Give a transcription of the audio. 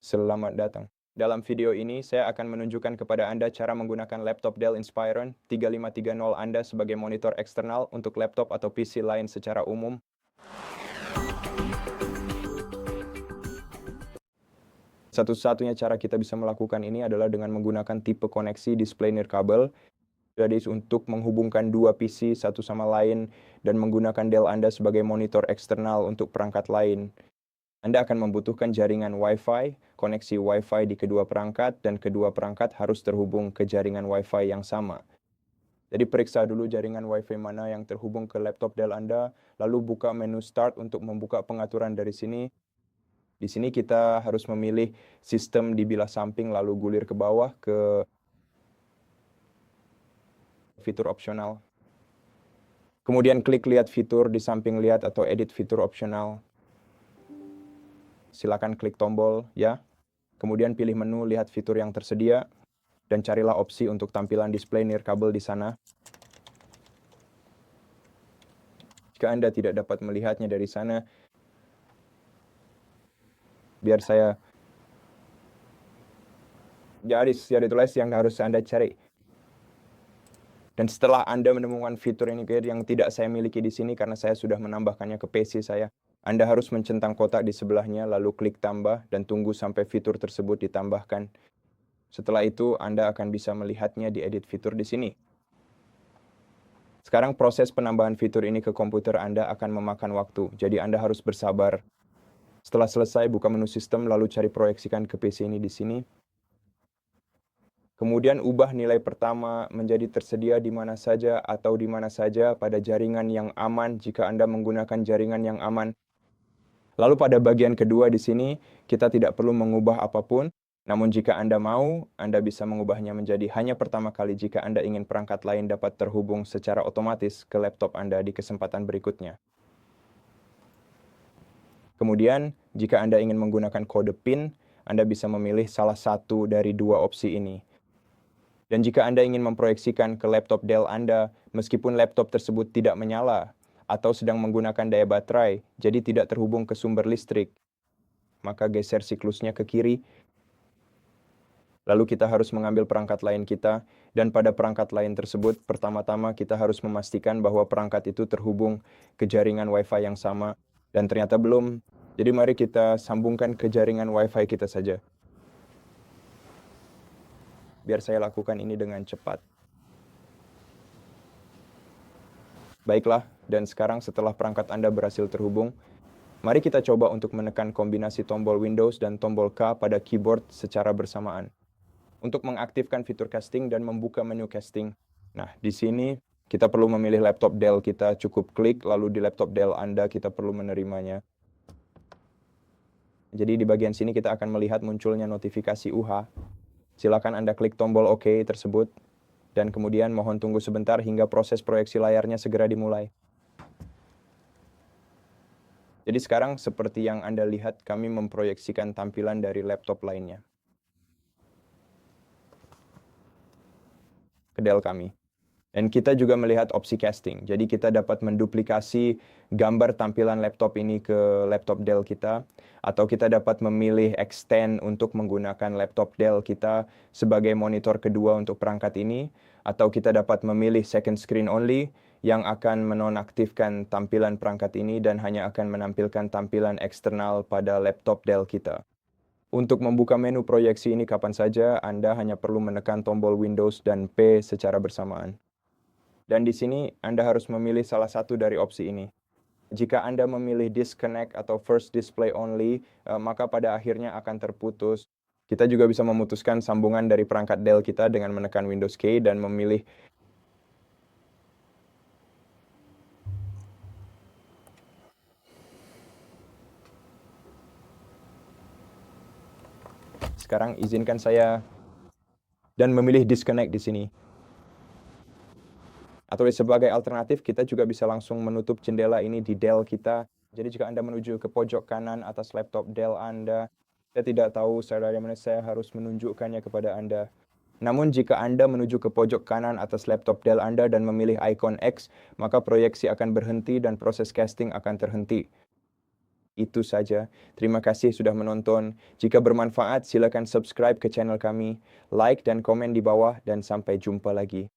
Selamat datang. Dalam video ini, saya akan menunjukkan kepada Anda cara menggunakan laptop Dell Inspiron 3530 Anda sebagai monitor eksternal untuk laptop atau PC lain secara umum. Satu-satunya cara kita bisa melakukan ini adalah dengan menggunakan tipe koneksi display nirkabel. Jadi untuk menghubungkan dua PC satu sama lain dan menggunakan Dell Anda sebagai monitor eksternal untuk perangkat lain. Anda akan membutuhkan jaringan Wi-Fi, koneksi Wi-Fi di kedua perangkat, dan kedua perangkat harus terhubung ke jaringan Wi-Fi yang sama. Jadi periksa dulu jaringan Wi-Fi mana yang terhubung ke laptop Dell Anda, lalu buka menu Start untuk membuka pengaturan dari sini. Di sini kita harus memilih sistem di bilah samping lalu gulir ke bawah ke fitur opsional. Kemudian klik lihat fitur di samping lihat atau edit fitur opsional. Silakan klik tombol ya. Kemudian pilih menu lihat fitur yang tersedia dan carilah opsi untuk tampilan display nirkabel di sana. Jika Anda tidak dapat melihatnya dari sana, biar saya jadi tulis yang harus Anda cari. Dan setelah Anda menemukan fitur ini yang tidak saya miliki di sini karena saya sudah menambahkannya ke PC saya, Anda harus mencentang kotak di sebelahnya lalu klik tambah dan tunggu sampai fitur tersebut ditambahkan. Setelah itu, Anda akan bisa melihatnya di edit fitur di sini. Sekarang proses penambahan fitur ini ke komputer Anda akan memakan waktu, jadi Anda harus bersabar. Setelah selesai, buka menu sistem lalu cari proyeksikan ke PC ini di sini. Kemudian ubah nilai pertama menjadi tersedia di mana saja atau di mana saja pada jaringan yang aman jika Anda menggunakan jaringan yang aman. Lalu pada bagian kedua di sini, kita tidak perlu mengubah apapun. Namun jika Anda mau, Anda bisa mengubahnya menjadi hanya pertama kali jika Anda ingin perangkat lain dapat terhubung secara otomatis ke laptop Anda di kesempatan berikutnya. Kemudian, jika Anda ingin menggunakan kode PIN, Anda bisa memilih salah satu dari dua opsi ini. Dan jika Anda ingin memproyeksikan ke laptop Dell Anda, meskipun laptop tersebut tidak menyala atau sedang menggunakan daya baterai, jadi tidak terhubung ke sumber listrik, maka geser siklusnya ke kiri. Lalu kita harus mengambil perangkat lain kita, dan pada perangkat lain tersebut, pertama-tama kita harus memastikan bahwa perangkat itu terhubung ke jaringan Wi-Fi yang sama, dan ternyata belum. Jadi mari kita sambungkan ke jaringan Wi-Fi kita saja. Biar saya lakukan ini dengan cepat. Baiklah, dan sekarang setelah perangkat Anda berhasil terhubung, mari kita coba untuk menekan kombinasi tombol Windows dan tombol K pada keyboard secara bersamaan. Untuk mengaktifkan fitur casting dan membuka menu casting. Nah, di sini kita perlu memilih laptop Dell kita, cukup klik, lalu di laptop Dell Anda kita perlu menerimanya. Jadi di bagian sini kita akan melihat munculnya notifikasi UH. Silakan Anda klik tombol OK tersebut, dan kemudian mohon tunggu sebentar hingga proses proyeksi layarnya segera dimulai. Jadi sekarang seperti yang Anda lihat, kami memproyeksikan tampilan dari laptop lainnya ke Dell kami. Dan kita juga melihat opsi casting. Jadi kita dapat menduplikasi gambar tampilan laptop ini ke laptop Dell kita. Atau kita dapat memilih extend untuk menggunakan laptop Dell kita sebagai monitor kedua untuk perangkat ini. Atau kita dapat memilih second screen only yang akan menonaktifkan tampilan perangkat ini dan hanya akan menampilkan tampilan eksternal pada laptop Dell kita. Untuk membuka menu proyeksi ini kapan saja, Anda hanya perlu menekan tombol Windows dan P secara bersamaan. Dan di sini Anda harus memilih salah satu dari opsi ini. Jika Anda memilih disconnect atau first display only, maka pada akhirnya akan terputus. Kita juga bisa memutuskan sambungan dari perangkat Dell kita dengan menekan Windows K dan memilih sekarang izinkan saya dan memilih disconnect di sini. Atau sebagai alternatif, kita juga bisa langsung menutup jendela ini di Dell kita. Jadi jika Anda menuju ke pojok kanan atas laptop Dell Anda, saya tidak tahu dari mana saya harus menunjukkannya kepada Anda. Namun jika Anda menuju ke pojok kanan atas laptop Dell Anda dan memilih ikon X, maka proyeksi akan berhenti dan proses casting akan terhenti. Itu saja. Terima kasih sudah menonton. Jika bermanfaat, silakan subscribe ke channel kami, like dan komen di bawah, dan sampai jumpa lagi.